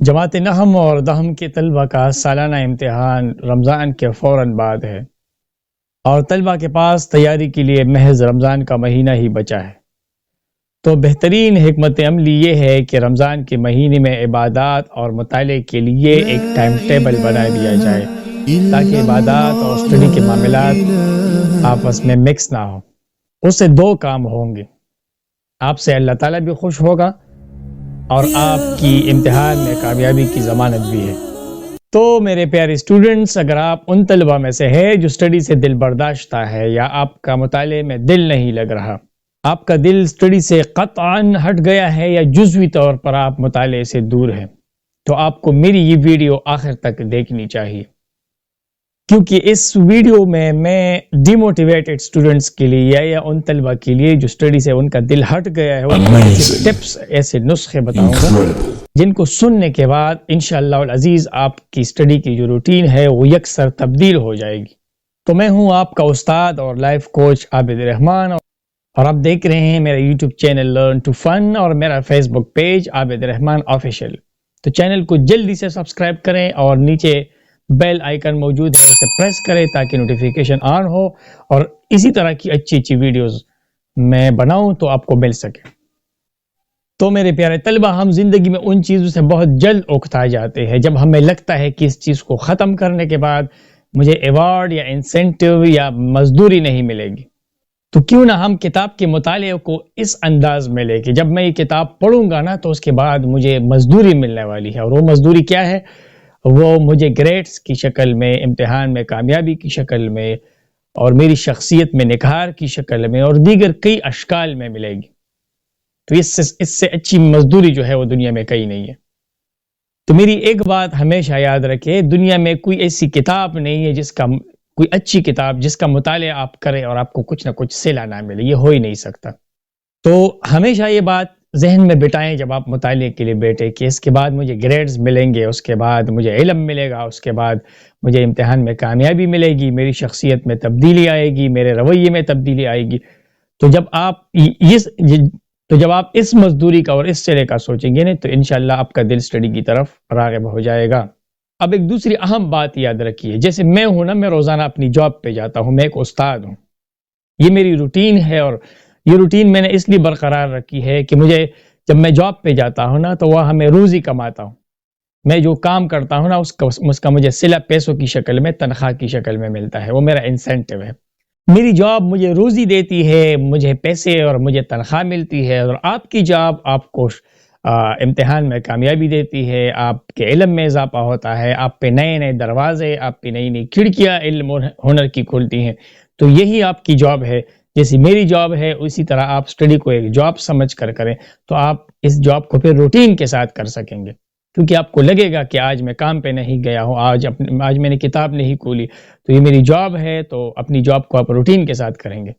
جماعت نہم اور دہم کے طلبہ کا سالانہ امتحان رمضان کے فوراً بعد ہے اور طلبہ کے پاس تیاری کے لیے محض رمضان کا مہینہ ہی بچا ہے۔ تو بہترین حکمت عملی یہ ہے کہ رمضان کے مہینے میں عبادات اور مطالعے کے لیے ایک ٹائم ٹیبل بنا دیا جائے تاکہ عبادات اور اسٹڈی کے معاملات آپس میں مکس نہ ہو۔ اس سے دو کام ہوں گے، آپ سے اللہ تعالیٰ بھی خوش ہوگا اور آپ کی امتحان میں کامیابی کی ضمانت بھی ہے۔ تو میرے پیارے اسٹوڈنٹس، اگر آپ ان طلبہ میں سے ہے جو اسٹڈی سے دل برداشتہ ہے یا آپ کا مطالعے میں دل نہیں لگ رہا، آپ کا دل اسٹڈی سے قطعاً ہٹ گیا ہے یا جزوی طور پر آپ مطالعے سے دور ہیں، تو آپ کو میری یہ ویڈیو آخر تک دیکھنی چاہیے، کیونکہ اس ویڈیو میں ڈی موٹیویٹڈ اسٹوڈنٹس کے لیے یا ان طلبہ کے لیے جو اسٹڈی سے ان کا دل ہٹ گیا ہے، ان کو ایسے ٹپس، ایسے نسخے بتاؤں گا جن کو سننے کے بعد انشاءاللہ العزیز آپ کی اسٹڈی کی جو روٹین ہے وہ یکسر تبدیل ہو جائے گی۔ تو میں ہوں آپ کا استاد اور لائف کوچ عابد رحمان، اور آپ دیکھ رہے ہیں میرا یوٹیوب چینل لرن ٹو فن اور میرا فیس بک پیج عابد رحمان آفیشیل۔ تو چینل کو جلدی سے سبسکرائب کریں اور نیچے بیل آئیکن موجود ہے اسے پریس کریں تاکہ نوٹیفیکیشن آن ہو اور اسی طرح کی اچھی ویڈیوز میں بناؤں تو آپ کو مل سکے۔ تو میرے پیارے طلبہ، ہم زندگی میں ان چیزوں سے بہت جلد اکتا جاتے ہیں جب ہمیں لگتا ہے کہ اس چیز کو ختم کرنے کے بعد مجھے ایوارڈ یا انسینٹیو یا مزدوری نہیں ملے گی۔ تو کیوں نہ ہم کتاب کے مطالعے کو اس انداز میں لے کہ جب میں یہ کتاب پڑھوں گا نا تو اس کے بعد مجھے مزدوری ملنے والی ہے، اور وہ مزدوری کیا ہے؟ وہ مجھے گریڈز کی شکل میں، امتحان میں کامیابی کی شکل میں، اور میری شخصیت میں نکھار کی شکل میں، اور دیگر کئی اشکال میں ملے گی۔ تو اس سے اچھی مزدوری جو ہے وہ دنیا میں کہیں نہیں ہے۔ تو میری ایک بات ہمیشہ یاد رکھے، دنیا میں کوئی ایسی کتاب نہیں ہے کوئی اچھی کتاب جس کا مطالعہ آپ کریں اور آپ کو کچھ نہ کچھ صلہ نہ ملے، یہ ہو ہی نہیں سکتا۔ تو ہمیشہ یہ بات ذہن میں بٹائیں جب آپ مطالعے کے لیے بیٹھے کہ اس کے بعد مجھے گریڈز ملیں گے، اس کے بعد مجھے علم ملے گا، اس کے بعد مجھے امتحان میں کامیابی ملے گی، میری شخصیت میں تبدیلی آئے گی، میرے رویے میں تبدیلی آئے گی۔ تو جب آپ اس مزدوری کا اور اس سلے کا سوچیں گے نا تو انشاءاللہ آپ کا دل اسٹڈی کی طرف راغب ہو جائے گا۔ اب ایک دوسری اہم بات یاد رکھیے، جیسے میں ہوں نا، میں روزانہ اپنی جاب پہ جاتا ہوں، میں ایک استاد ہوں، یہ میری روٹین ہے، اور یہ روٹین میں نے اس لیے برقرار رکھی ہے کہ مجھے جب میں جاب پہ جاتا ہوں نا تو وہاں میں روزی کماتا ہوں، میں جو کام کرتا ہوں نا اس کا مجھے صلہ پیسوں کی شکل میں، تنخواہ کی شکل میں ملتا ہے، وہ میرا انسینٹیو ہے۔ میری جاب مجھے روزی دیتی ہے، مجھے پیسے اور مجھے تنخواہ ملتی ہے، اور آپ کی جاب آپ کو امتحان میں کامیابی دیتی ہے، آپ کے علم میں اضافہ ہوتا ہے، آپ پہ نئے دروازے، آپ پہ نئی کھڑکیاں علم اور ہنر کی کھلتی ہیں۔ تو یہی آپ کی جاب ہے، جیسی میری جاب ہے اسی طرح آپ اسٹڈی کو ایک جاب سمجھ کر کریں تو آپ اس جاب کو پھر روٹین کے ساتھ کر سکیں گے، کیونکہ آپ کو لگے گا کہ آج میں کام پہ نہیں گیا ہوں، آج میں نے کتاب نہیں کھولی، تو یہ میری جاب ہے، تو اپنی جاب کو آپ روٹین کے ساتھ کریں گے۔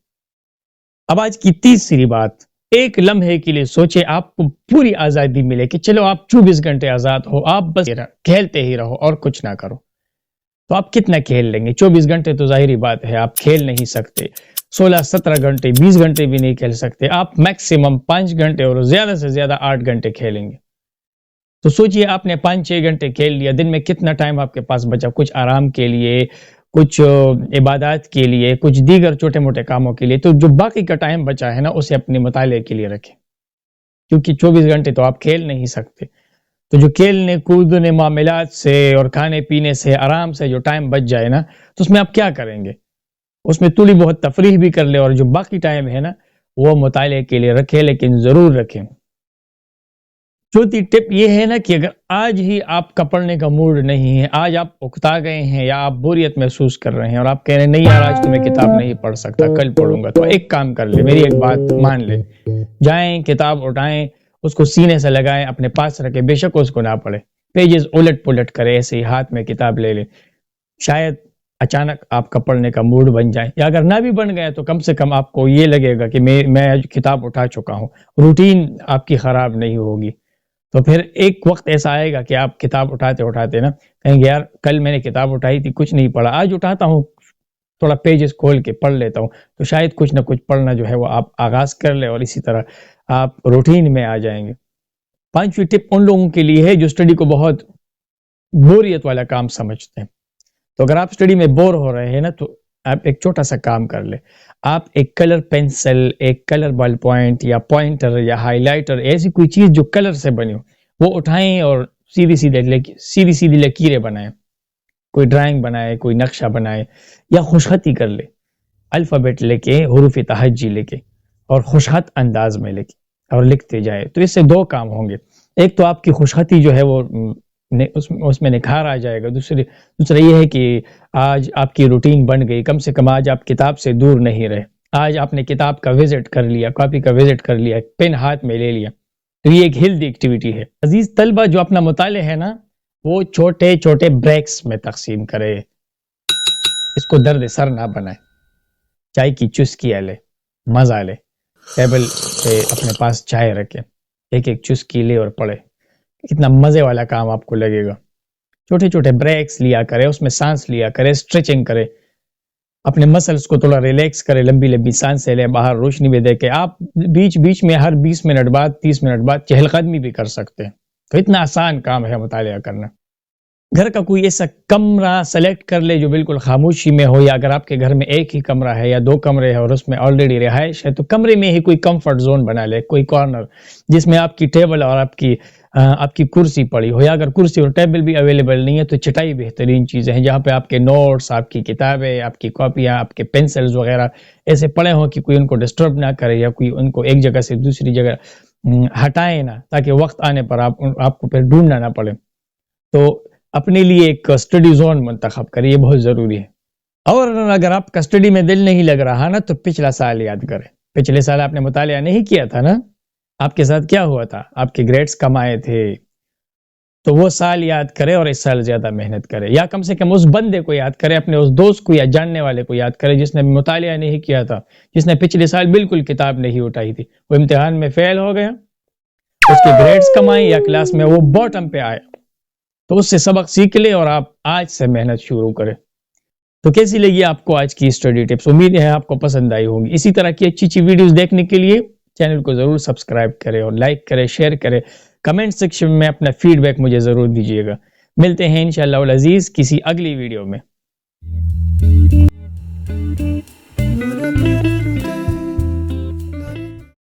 اب آج کی تیسری بات، ایک لمحے کے لیے سوچے، آپ کو پوری آزادی ملے کہ چلو آپ 24 گھنٹے آزاد ہو، آپ بس کھیلتے ہی رہو اور کچھ نہ کرو، تو آپ کتنا کھیل لیں گے؟ 24 گھنٹے تو ظاہری بات ہے آپ کھیل نہیں سکتے، 16-17 گھنٹے، 20 گھنٹے بھی نہیں کھیل سکتے، آپ میکسیمم 5 گھنٹے اور زیادہ سے زیادہ 8 گھنٹے کھیلیں گے۔ تو سوچئے آپ نے 5-6 گھنٹے کھیل لیا، دن میں کتنا ٹائم آپ کے پاس بچا؟ کچھ آرام کے لیے، کچھ عبادات کے لیے، کچھ دیگر چھوٹے موٹے کاموں کے لیے، تو جو باقی کا ٹائم بچا ہے نا اسے اپنے مطالعے کے لیے رکھیں، کیونکہ 24 گھنٹے تو آپ کھیل نہیں سکتے۔ تو جو کھیلنے کودنے معاملات سے اور کھانے پینے سے آرام سے جو ٹائم بچ جائے نا تو اس میں آپ کیا کریں گے؟ اس میں تھوڑی بہت تفریح بھی کر لے، اور جو باقی ٹائم ہے نا وہ مطالعے کے لیے رکھیں، لیکن ضرور رکھیں۔ چوتھی ٹپ یہ ہے نا کہ اگر آج ہی آپ کا پڑھنے کا موڈ نہیں ہے، آج آپ اکتا گئے ہیں یا آپ بوریت محسوس کر رہے ہیں اور آپ کہہ رہے ہیں نہیں یار آج تو میں کتاب نہیں پڑھ سکتا، کل پڑھوں گا، تو ایک کام کر لیں، میری ایک بات مان لیں، جائیں کتاب اٹھائیں، اس کو سینے سے لگائیں، اپنے پاس رکھیں، بے شک اس کو نہ پڑھیں، پیجز الٹ پلٹ کریں، ایسے ہی ہاتھ میں کتاب لے لیں، شاید اچانک آپ کا پڑھنے کا موڈ بن جائے، یا اگر نہ بھی بن گیا تو کم سے کم آپ کو یہ لگے گا کہ میں کتاب اٹھا چکا ہوں، روٹین آپ کی خراب نہیں ہوگی۔ تو پھر ایک وقت ایسا آئے گا کہ آپ کتاب اٹھاتے نا کہیں گے یار کل میں نے کتاب اٹھائی تھی کچھ نہیں پڑھا، آج اٹھاتا ہوں تھوڑا پیجز کھول کے پڑھ لیتا ہوں، تو شاید کچھ نہ کچھ پڑھنا جو ہے وہ آپ آغاز کر لیں اور اسی طرح آپ روٹین میں آ جائیں گے۔ 5ویں ٹپ ان لوگوں کے لیے ہے جو اسٹڈی کو بہت بوریت والا کام سمجھتے ہیں. تو اگر آپ اسٹڈی میں بور ہو رہے ہیں نا تو آپ ایک چھوٹا سا کام کر لیں. آپ ایک کلر پینسل، ایک کلر بال پوائنٹ یا پوائنٹر یا ہائی لائٹر، ایسی کوئی چیز جو کلر سے بنی ہو وہ اٹھائیں اور سیدھی سیدھی لکیریں بنائیں. کوئی ڈرائنگ بنائے، کوئی نقشہ بنائے یا خوشخطی کر لے، الفابیٹ لے کے، حروف تہجی لے کے اور خوشخط انداز میں لے کے اور لکھتے جائے. تو اس سے دو کام ہوں گے. ایک تو آپ کی خوشخطی جو ہے وہ اس میں نکھار آ جائے گا. دوسرا یہ ہے کہ آج آپ کی روٹین بن گئی. کم سے کم آج آپ کتاب سے دور نہیں رہے. آج آپ نے کتاب کا وزٹ کر لیا، کاپی کا وزٹ کر لیا، پین ہاتھ میں لے لیا. تو یہ ایک ہیلدی ایکٹیویٹی ہے. عزیز طلبہ، جو اپنا مطالعہ ہے نا وہ چھوٹے چھوٹے بریکس میں تقسیم کرے. اس کو درد سر نہ بنائے. چائے کی چسکی لے، مزہ لے. ٹیبل پہ اپنے پاس چائے رکھے، ایک ایک چسکی لے اور پڑھے. کتنا مزے والا کام آپ کو لگے گا. چھوٹے چھوٹے بریکس لیا کرے، اس میں سانس لیا کرے، اسٹریچنگ کرے، اپنے مسلس کو تھوڑا ریلیکس کرے، لمبی لمبی سانسیں لے، باہر روشنی میں دیکھے. آپ بیچ بیچ میں ہر 20 منٹ بعد 30 منٹ بعد چہل قدمی بھی کر سکتے ہیں. تو اتنا آسان کام ہے مطالعہ کرنا. گھر کا کوئی ایسا کمرہ سلیکٹ کر لے جو بالکل خاموشی میں ہو، یا اگر آپ کے گھر میں ایک ہی کمرہ ہے یا 2 کمرے ہیں اور اس میں آلریڈی رہائش ہے تو کمرے میں ہی کوئی کمفرٹ زون بنا لے، کوئی کارنر جس میں آپ کی ٹیبل اور آپ کی کرسی پڑی ہو. یا اگر کرسی اور ٹیبل بھی اویلیبل نہیں ہے تو چٹائی بہترین چیزیں ہیں جہاں پہ آپ کے نوٹس، آپ کی کتابیں، آپ کی کاپیاں، آپ کے پینسلز وغیرہ ایسے پڑے ہوں کہ کوئی ان کو ڈسٹرب نہ کرے یا کوئی ان کو ایک جگہ سے دوسری جگہ ہٹائے نہ، تاکہ وقت آنے پر آپ کو پھر ڈھونڈنا نہ پڑے. تو اپنے لیے ایک اسٹڈی زون منتخب کریں، یہ بہت ضروری ہے. اور اگر آپ کا اسٹڈی میں دل نہیں لگ رہا نا تو پچھلا سال یاد کریں. پچھلے سال آپ نے مطالعہ نہیں کیا تھا نا، آپ کے ساتھ کیا ہوا تھا؟ آپ کے گریڈز کم آئے تھے. تو وہ سال یاد کرے اور اس سال زیادہ محنت کرے. یا کم سے کم اس بندے کو یاد کرے، اپنے اس دوست کو یا جاننے والے کو یاد کرے جس نے مطالعہ نہیں کیا تھا، جس نے پچھلے سال بالکل کتاب نہیں اٹھائی تھی. وہ امتحان میں فیل ہو گیا، اس کے گریڈز کم آئے یا کلاس میں وہ باٹم پہ آئے. تو اس سے سبق سیکھ لے اور آپ آج سے محنت شروع کریں. تو کیسی لگی آپ کو آج کی اسٹڈی ٹپس؟ امید ہے آپ کو پسند آئی ہوگی. اسی طرح کی اچھی ویڈیوز دیکھنے کے لیے چینل کو ضرور سبسکرائب کریں اور لائک کریں، شیئر کریں. کمنٹ سیکشن میں اپنا فیڈ بیک مجھے ضرور دیجیے گا. ملتے ہیں انشاءاللہ العزیز کسی اگلی ویڈیو میں.